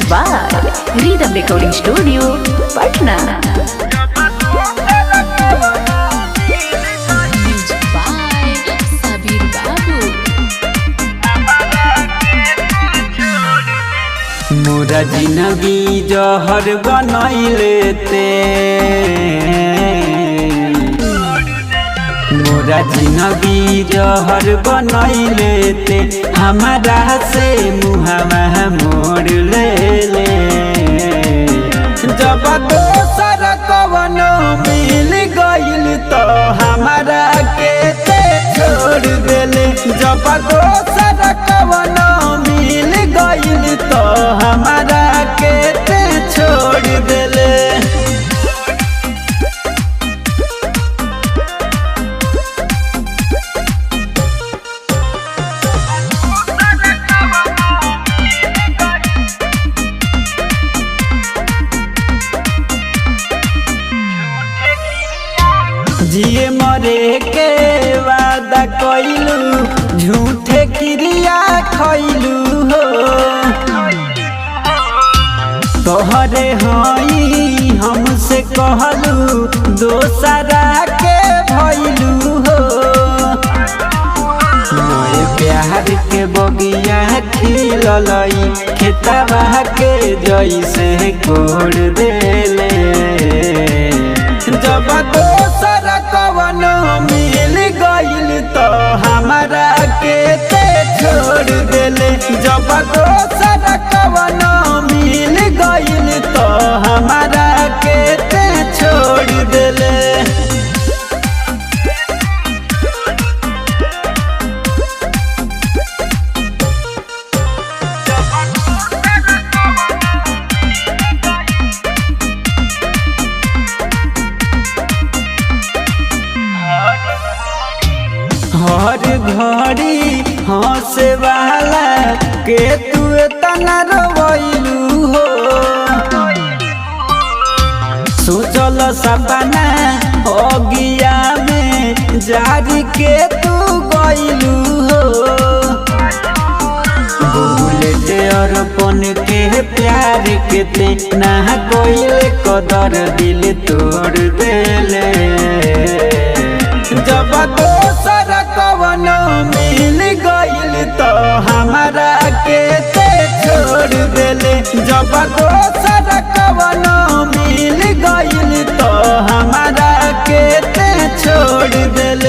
by Rhythm Recording Studio, Patna. Music by Sabir Babu. मोरा जिंदगी जहर बनैले ते मोरा जिंदगी जहर बनैले ते हमारा से मुहावा मोड़ ले जब दोसर कवनो मिल गइल तो हमारा के ते छोड़ देले जब दोसर कवनो मिल गइल तो हमारा के ते छोड़ देले। जिए मरे के वादा कइलू झूठे क्रिया खइलू हो तोहरे हई हमसे कहलू दोसरा के भइलू हो मोए प्यार के बगिया खिललई खेतवा के जैसे कोड़ देले जब दोसर कवनो मिल गइल तो हमारा के ते छोड़ देले जब दोसर कवनो मिल गइल तो हमारा के ते छोड़ देले। हर घड़ी हंसे वाला के तू तना रोइलू हो सोचल सपना अगिया में जारी के तू गइलू हो बुलेट अरपन के प्यार के ते ना कोई कदर दिल तोड़ देले जब दोसर कवनो मिल गइल तो हमारा के ते छोड़ देले जब दोसर कवनो मिल गइल तो हमारा के ते छोड़ देले।